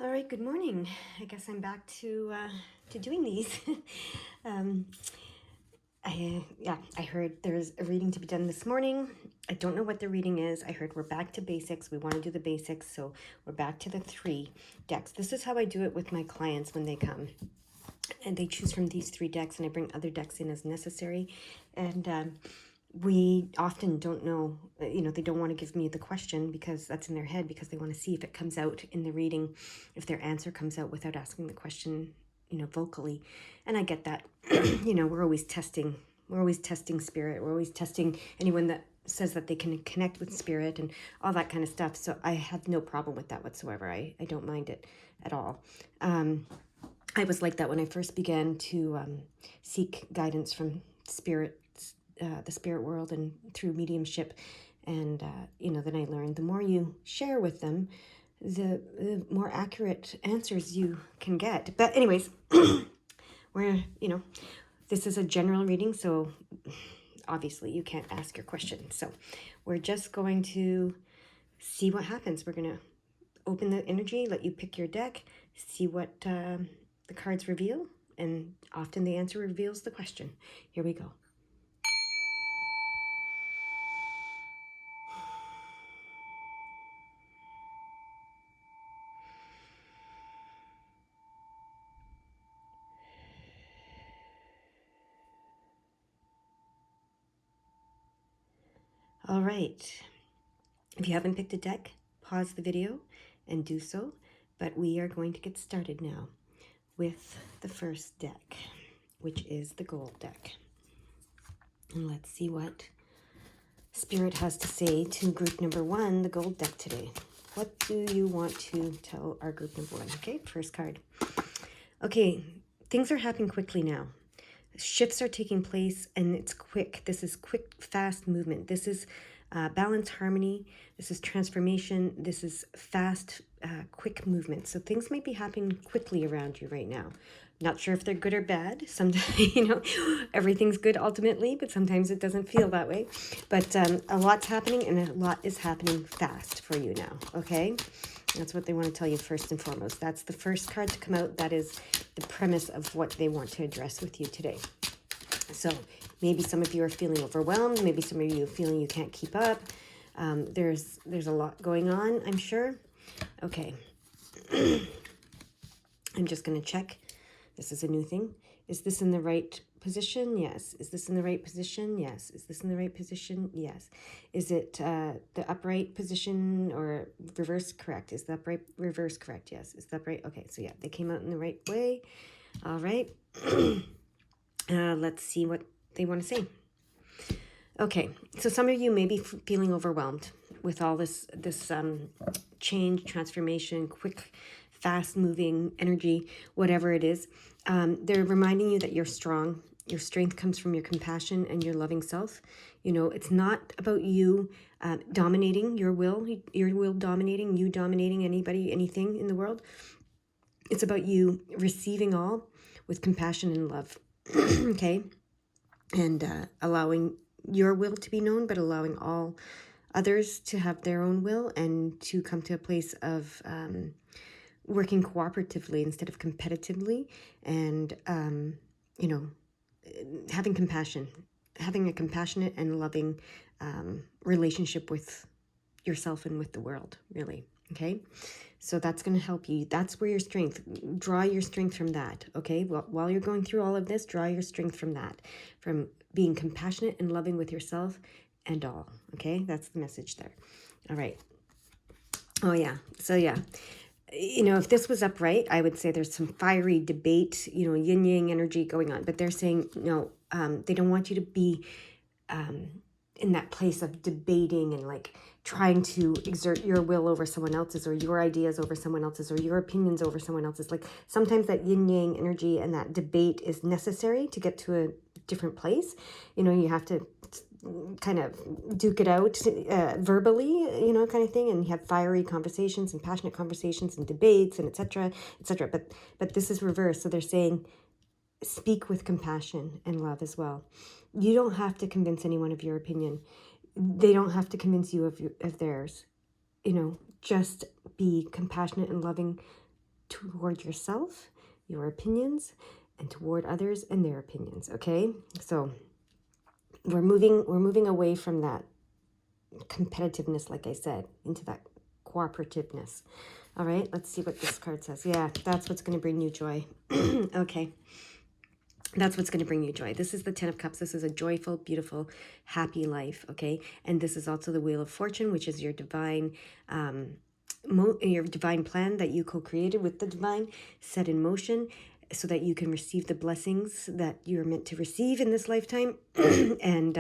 All right, good morning. I guess I'm back to doing these. um, I heard there's a reading to be done this morning. I don't know what the reading is. I heard we're back to basics. We want to do the basics, so we're back to the 3 decks. This is how I do it with my clients when they come. And they choose from these 3 decks, and I bring other decks in as necessary. And we often don't know, they don't want to give me the question because that's in their head, because they want to see if it comes out in the reading, if their answer comes out without asking the question, vocally. And I get that. We're always testing. We're always testing spirit. We're always testing anyone that says that they can connect with spirit and all that kind of stuff. So I have no problem with that whatsoever. I don't mind it at all. I was like that when I first began to seek guidance from spirit, the spirit world, and through mediumship. And, then I learned the more you share with them, the more accurate answers you can get. But anyways, this is a general reading, so obviously you can't ask your question. So we're just going to see what happens. We're going to open the energy, let you pick your deck, see what the cards reveal, and often the answer reveals the question. Here we go. All right. If you haven't picked a deck, pause the video and do so. But we are going to get started now with the first deck, which is the gold deck. And let's see what Spirit has to say to group number 1, the gold deck today. What do you want to tell our group number 1? Okay, first card. Okay, things are happening quickly now. Shifts are taking place, and it's quick. This is quick, fast movement. This is balance, harmony. This is transformation. This is fast, quick movement. So things might be happening quickly around you right now. Not sure if they're good or bad. Sometimes, everything's good ultimately, but sometimes it doesn't feel that way. But a lot's happening, and a lot is happening fast for you now, okay? That's what they want to tell you first and foremost. That's the first card to come out. That is the premise of what they want to address with you today. So maybe some of you are feeling overwhelmed. Maybe some of you are feeling you can't keep up. There's a lot going on, I'm sure. Okay. I'm just going to check. This is a new thing. Is this in the right position? Yes. Is this in the right position? Yes. Is this in the right position? Yes. Is it the upright position or reverse? Correct. Is the upright reverse correct? Yes. Is the upright? Okay. So yeah, they came out in the right way. All right. Let's see what they want to say. Okay. So some of you may be feeling overwhelmed with all this change, transformation, quick, fast moving energy, whatever it is. They're reminding you that you're strong. Your strength comes from your compassion and your loving self. It's not about you dominating your will dominating, you dominating anybody, anything in the world. It's about you receiving all with compassion and love. Okay? And allowing your will to be known, but allowing all others to have their own will and to come to a place of working cooperatively instead of competitively, and having compassion, having a compassionate and loving relationship with yourself and with the world, really. Okay, so that's going to help you. That's where your strength, draw your strength from that. Okay, well, while you're going through all of this, draw your strength from that, from being compassionate and loving with yourself and all. Okay, that's the message there. All right. Oh yeah. So yeah, if this was upright, I would say there's some fiery debate, yin yang energy going on. But they're saying no. They don't want you to be in that place of debating and like trying to exert your will over someone else's, or your ideas over someone else's, or your opinions over someone else's. Like sometimes that yin yang energy and that debate is necessary to get to a different place. You have to kind of duke it out verbally, kind of thing, and you have fiery conversations and passionate conversations and debates and etc., etc. But this is reverse. So they're saying speak with compassion and love as well. You don't have to convince anyone of your opinion. They don't have to convince you of theirs. Just be compassionate and loving toward yourself, your opinions, and toward others and their opinions. Okay, so we're moving away from that competitiveness, like I said, into that cooperativeness. All right, let's see what this card says. Yeah, that's what's going to bring you joy. Okay, that's what's going to bring you joy. This is the Ten of Cups. This is a joyful, beautiful, happy life. Okay, and this is also the Wheel of Fortune, which is your divine your divine plan that you co-created with the divine, set in motion so that you can receive the blessings that you're meant to receive in this lifetime and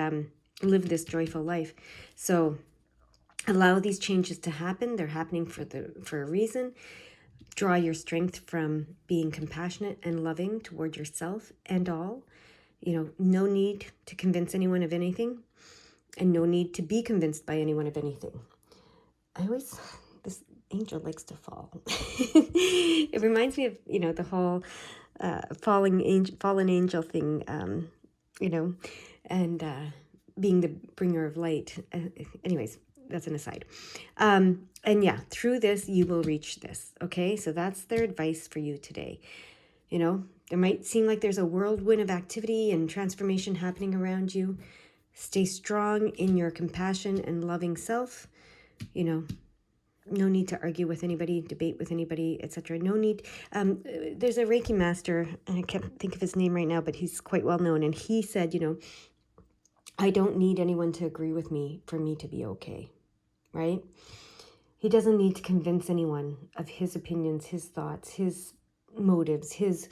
live this joyful life. So allow these changes to happen. They're happening for a reason. Draw your strength from being compassionate and loving toward yourself and all. You know, no need to convince anyone of anything, and no need to be convinced by anyone of anything. This angel likes to fall. It reminds me of, the whole fallen angel thing, and being the bringer of light. Anyways, that's an aside. And yeah, through this, you will reach this. Okay, so that's their advice for you today. There might seem like there's a whirlwind of activity and transformation happening around you. Stay strong in your compassion and loving self. No need to argue with anybody, debate with anybody, etc. No need. There's a Reiki master, and I can't think of his name right now, but he's quite well known. And he said, I don't need anyone to agree with me for me to be okay, right? He doesn't need to convince anyone of his opinions, his thoughts, his motives, his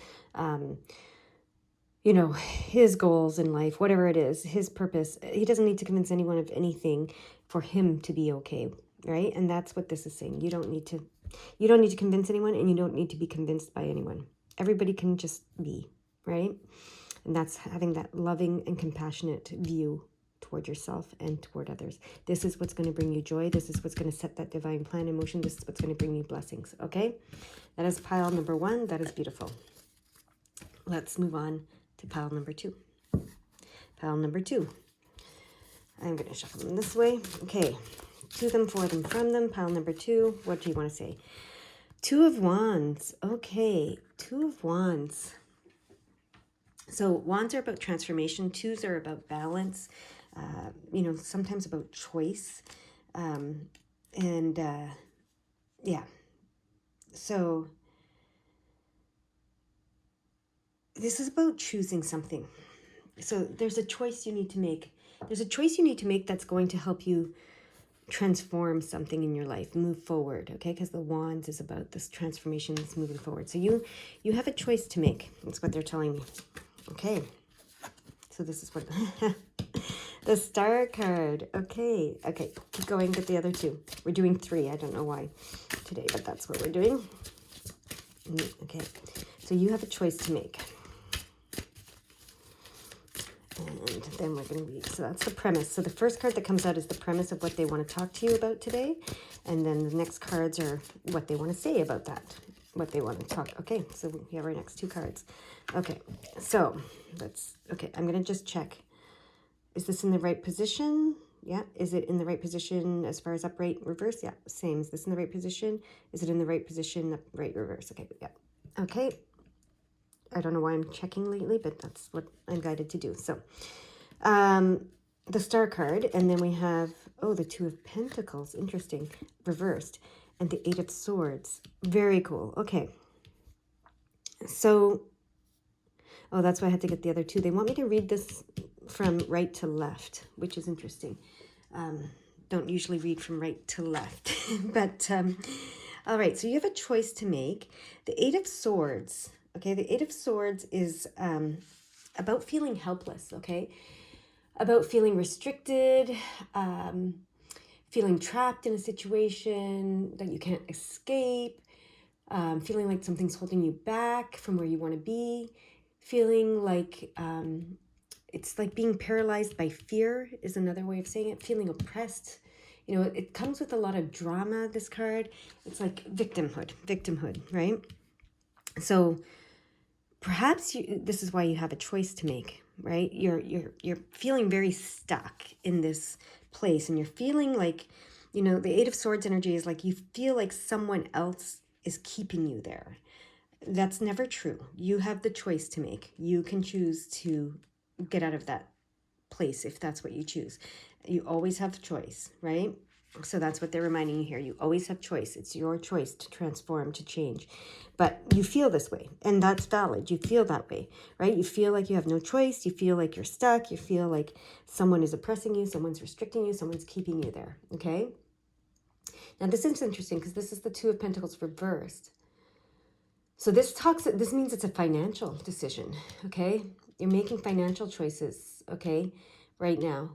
his goals in life, whatever it is, his purpose. He doesn't need to convince anyone of anything for him to be okay, right? And that's what this is saying. You don't need to convince anyone, and you don't need to be convinced by anyone. Everybody can just be, right? And that's having that loving and compassionate view toward yourself and toward others. This is what's going to bring you joy. This is what's going to set that divine plan in motion. This is what's going to bring you blessings, okay? That is pile number 1. That is beautiful. Let's move on to pile number 2. Pile number 2. I'm going to shuffle them this way. Okay. To them, for them, from them. Pile number 2. What do you want to say? 2 of Wands. Okay. 2 of Wands. So wands are about transformation. 2s are about balance. Sometimes about choice. Yeah. So this is about choosing something. So there's a choice you need to make. There's a choice you need to make that's going to help you transform something in your life, move forward, okay? Because the wands is about this transformation that's moving forward. So you have a choice to make. That's what they're telling me. Okay. So this is what the Star card. Okay. Keep going with the other 2. We're doing 3. I don't know why today, but that's what we're doing. Okay. So you have a choice to make. And then we're going to read. So that's the premise. So the first card that comes out is the premise of what they want to talk to you about today. And then the next cards are what they want to say about that. What they want to talk. Okay, so we have our next 2 cards. Okay, so I'm going to just check. Is this in the right position? Yeah. Is it in the right position as far as upright, reverse? Yeah, same. Is this in the right position? Is it in the right position, upright, reverse? Okay, yeah. Okay. I don't know why I'm checking lately, but that's what I'm guided to do. So the Star card, and then we have, the 2 of Pentacles. Interesting. Reversed. And the 8 of Swords. Very cool. Okay. So, that's why I had to get the other 2. They want me to read this from right to left, which is interesting. Don't usually read from right to left. But, all right. So you have a choice to make. The 8 of Swords. Okay, the 8 of Swords is about feeling helpless, okay? About feeling restricted, feeling trapped in a situation that you can't escape, feeling like something's holding you back from where you want to be, feeling like it's like being paralyzed by fear is another way of saying it, feeling oppressed. It comes with a lot of drama, this card. It's like victimhood, right? So perhaps this is why you have a choice to make, right? You're feeling very stuck in this place, and you're feeling like, the 8 of Swords energy is like you feel like someone else is keeping you there. That's never true. You have the choice to make. You can choose to get out of that place if that's what you choose. You always have choice, right? So that's what they're reminding you here. You always have choice. It's your choice to transform, to change. But you feel this way, and that's valid. You feel that way, right? You feel like you have no choice. You feel like you're stuck. You feel like someone is oppressing you, someone's restricting you, someone's keeping you there, okay? Now, this is interesting because this is the Two of Pentacles reversed. So this means it's a financial decision, okay? You're making financial choices, okay, right now.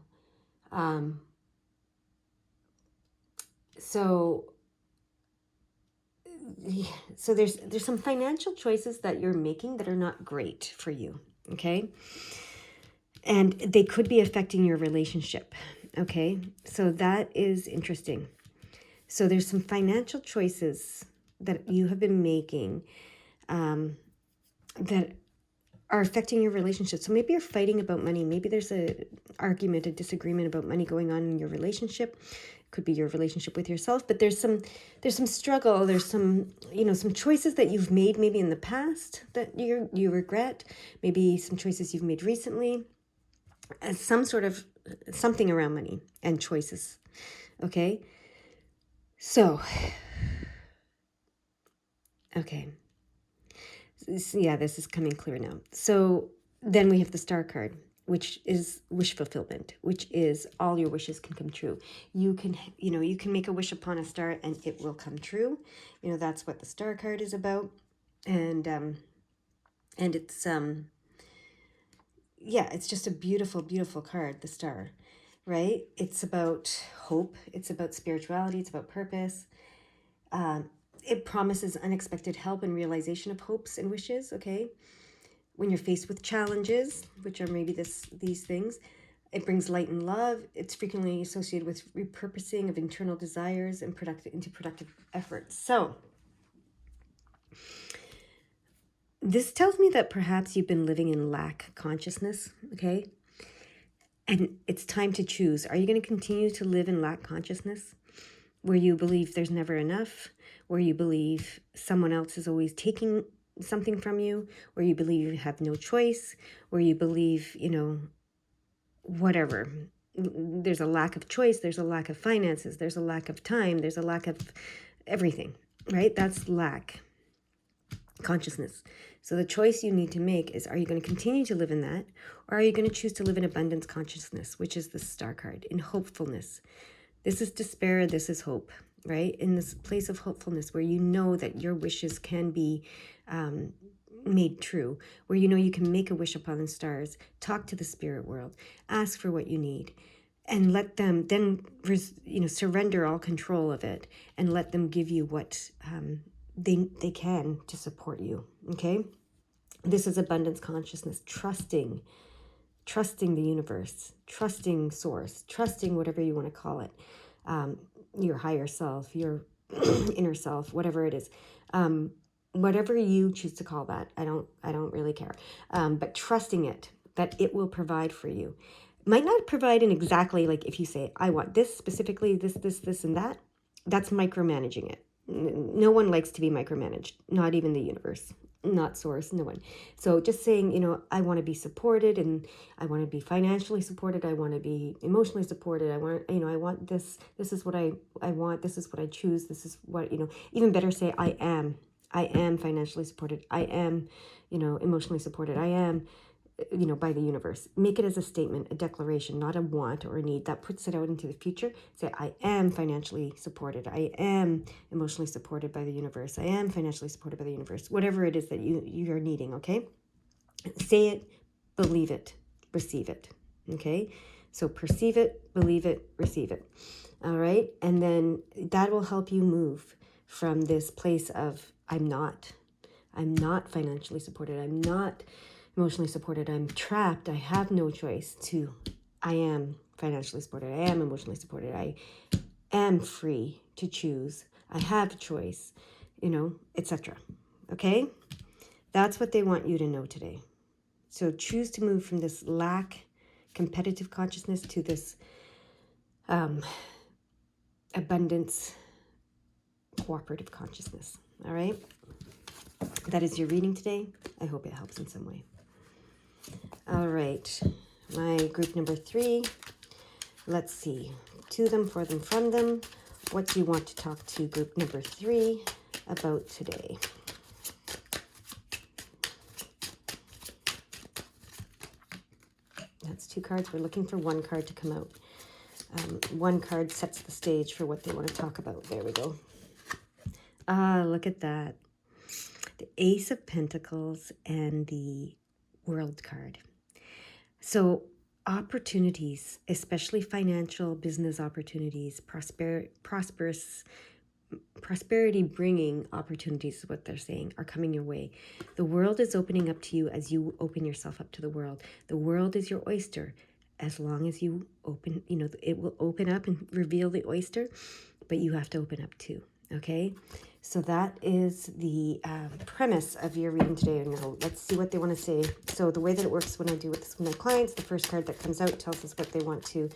So there's some financial choices that you're making that are not great for you, okay? And they could be affecting your relationship, okay? So that is interesting. So there's some financial choices that you have been making that are affecting your relationship. So maybe you're fighting about money. Maybe there's a argument, a disagreement about money going on in your relationship. Could be your relationship with yourself, but there's some struggle. There's some, some choices that you've made maybe in the past that you regret. Maybe some choices you've made recently. Some sort of something around money and choices. Okay. So, okay. Yeah, this is coming clear now. So then we have the Star card, which is wish fulfillment, which is all your wishes can come true. You can make a wish upon a star and it will come true. That's what the Star card is about. And it's it's just a beautiful, beautiful card, the Star, right? It's about hope. It's about spirituality. It's about purpose. It promises unexpected help and realization of hopes and wishes, okay? When you're faced with challenges, which are maybe these things, it brings light and love. It's frequently associated with repurposing of internal desires and into productive efforts. So this tells me that perhaps you've been living in lack consciousness, okay? And it's time to choose. Are you going to continue to live in lack consciousness, where you believe there's never enough, where you believe someone else is always taking something from you, where you believe you have no choice, where you believe, whatever. There's a lack of choice, there's a lack of finances, there's a lack of time, there's a lack of everything, right? That's lack consciousness. So the choice you need to make is, are you going to continue to live in that, or are you going to choose to live in abundance consciousness, which is the Star card, in hopefulness? This is despair, this is hope, right? In this place of hopefulness where you know that your wishes can be made true, where you can make a wish upon the stars, talk to the spirit world, ask for what you need, and let them then surrender all control of it and let them give you what they can to support you. Okay, this is abundance consciousness, trusting the universe, trusting source, trusting whatever you want to call it, your higher self, your inner self, whatever it is, whatever you choose to call that. I don't really care, but trusting it, that it will provide for you. Might not provide in exactly like if you say, I want this specifically, this and that. That's micromanaging it. No one likes to be micromanaged, not even the universe, not source, no one. So just saying, I want to be supported, and I want to be financially supported. I want to be emotionally supported. I want this. This is what I want. This is what I choose. This is what, even better say, I am financially supported. I am, emotionally supported. I am, by the universe. Make it as a statement, a declaration, not a want or a need. That puts it out into the future. Say, I am financially supported. I am emotionally supported by the universe. I am financially supported by the universe. Whatever it is that you're needing, okay? Say it, believe it, receive it, okay? So perceive it, believe it, receive it, all right? And then that will help you move from this place of, I'm not financially supported. I'm not emotionally supported. I'm trapped. I have no choice, to I am financially supported. I am emotionally supported. I am free to choose. I have a choice, etc. Okay? That's what they want you to know today. So choose to move from this lack, competitive consciousness to this abundance, cooperative consciousness. All right. That is your reading today. I hope it helps in some way. All right. My group number 3. Let's see. To them, for them, from them. What do you want to talk to group number 3 about today? That's 2 cards. We're looking for 1 card to come out. 1 card sets the stage for what they want to talk about. There we go. Ah, look at that. The Ace of Pentacles and the World card. So opportunities, especially financial business opportunities, prosperity bringing opportunities is what they're saying, are coming your way. The world is opening up to you as you open yourself up to the world. The world is your oyster. As long as you open, it will open up and reveal the oyster, but you have to open up too. Okay, so that is the premise of your reading today. Now, let's see what they want to say. So the way that it works when I do this with my clients, the first card that comes out tells us what they want to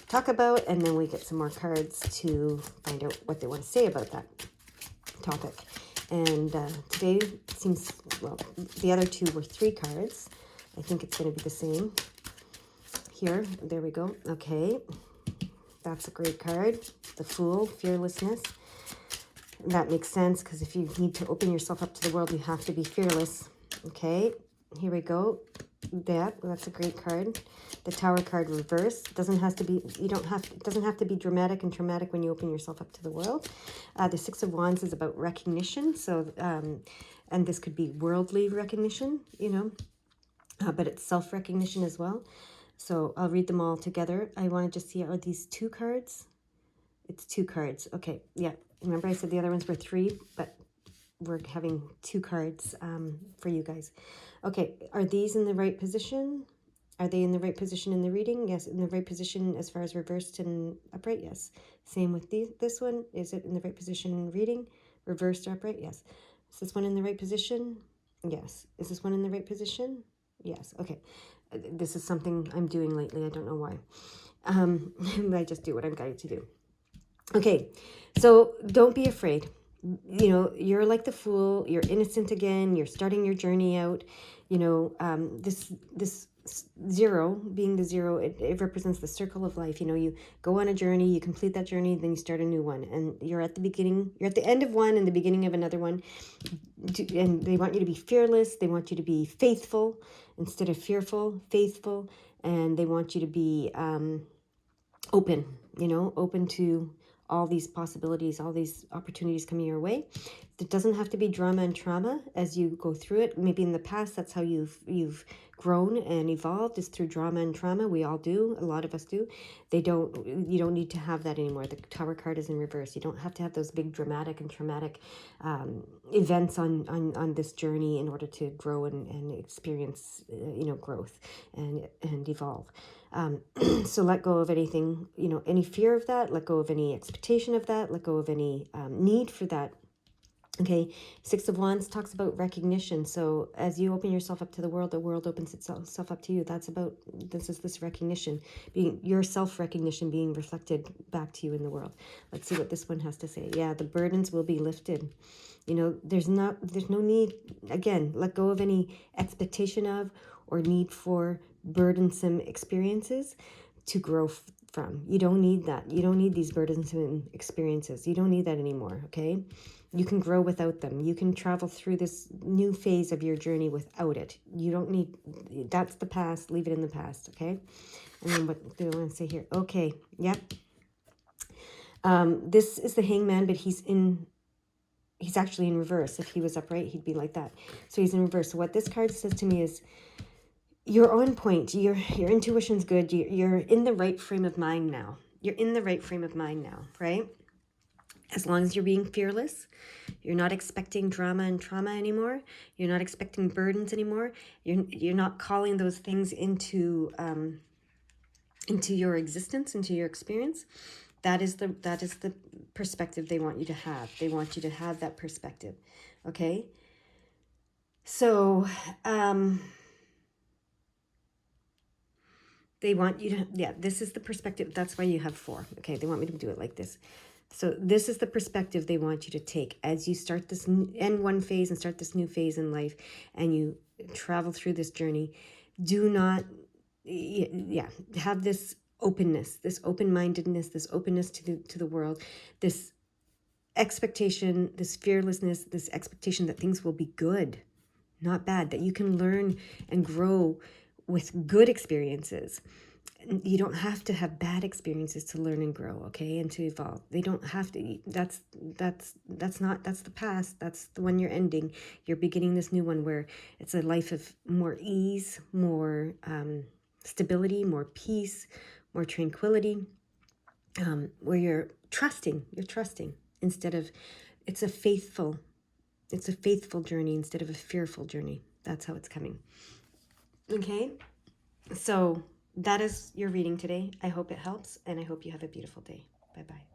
talk about, and then we get some more cards to find out what they want to say about that topic. And today seems, well, the other 2 were 3 cards. I think it's going to be the same here. There we go. Okay, that's a great card. The Fool, fearlessness. That makes sense, because if you need to open yourself up to the world, you have to be fearless. Okay, here we go. That's a great card. The Tower card reversed. It doesn't have to be dramatic and traumatic when you open yourself up to the world. The 6 of Wands is about recognition. So, and this could be worldly recognition, but it's self-recognition as well. So I'll read them all together. I want to just see, are these 2 cards? It's 2 cards. Okay, yeah. Remember I said the other ones were 3, but we're having 2 cards for you guys. Okay, are these in the right position? Are they in the right position in the reading? Yes, in the right position as far as reversed and upright? Yes. Same with this one. Is it in the right position in reading? Reversed or upright? Yes. Is this one in the right position? Yes. Is this one in the right position? Yes. Okay. This is something I'm doing lately. I don't know why. I just do what I'm guided to do. Okay, so don't be afraid. You're like the Fool. You're innocent again. You're starting your journey out. This 0, being the 0, it represents the circle of life. You go on a journey, you complete that journey, then you start a new one. And you're at the beginning, you're at the end of one and the beginning of another one. And they want you to be fearless. They want you to be faithful instead of fearful, faithful. And they want you to be open, open to all these possibilities, all these opportunities coming your way. It doesn't have to be drama and trauma as you go through it. Maybe in the past, that's how you've grown and evolved, is through drama and trauma. We all do. A lot of us do. You don't need to have that anymore. The Tower card is in reverse. You don't have to have those big dramatic and traumatic events on this journey in order to grow and experience, growth and evolve. So let go of anything, any fear of that, let go of any expectation of that, let go of any need for that. Okay, 6 of Wands talks about recognition. So as you open yourself up to the world opens itself up to you. This recognition, being your self-recognition being reflected back to you in the world. Let's see what this one has to say. Yeah, the burdens will be lifted. There's no need, again, let go of any expectation of or need for burdensome experiences to grow from. You don't need that. You don't need these burdensome experiences. You don't need that anymore, okay? You can grow without them. You can travel through this new phase of your journey without it. You don't need, that's the past. Leave it in the past, okay? And then what do I want to say here? Okay, yep. This is the Hangman, but he's actually in reverse. If he was upright, he'd be like that. So he's in reverse. So what this card says to me is, you're on point. Your intuition's good. You're in the right frame of mind now. You're in the right frame of mind now, right? As long as you're being fearless, you're not expecting drama and trauma anymore. You're not expecting burdens anymore. You're not calling those things into your existence, into your experience. That is the perspective they want you to have. They want you to have that perspective. Okay? So, they want you to, this is the perspective. That's why you have 4. Okay, they want me to do it like this. So this is the perspective they want you to take as you start this end one phase and start this new phase in life, and you travel through this journey. Do not, yeah, have this openness, this open-mindedness, this openness to the world, this expectation, this fearlessness, this expectation that things will be good, not bad, that you can learn and grow with good experiences. You don't have to have bad experiences to learn and grow, okay, and to evolve. They don't have to. That's the past. That's the one you're ending. You're beginning this new one where it's a life of more ease, more stability, more peace, more tranquility, where you're trusting. You're trusting instead of. It's a faithful. It's a faithful journey instead of a fearful journey. That's how it's coming. Okay. So that is your reading today. I hope it helps, and I hope you have a beautiful day. Bye-bye.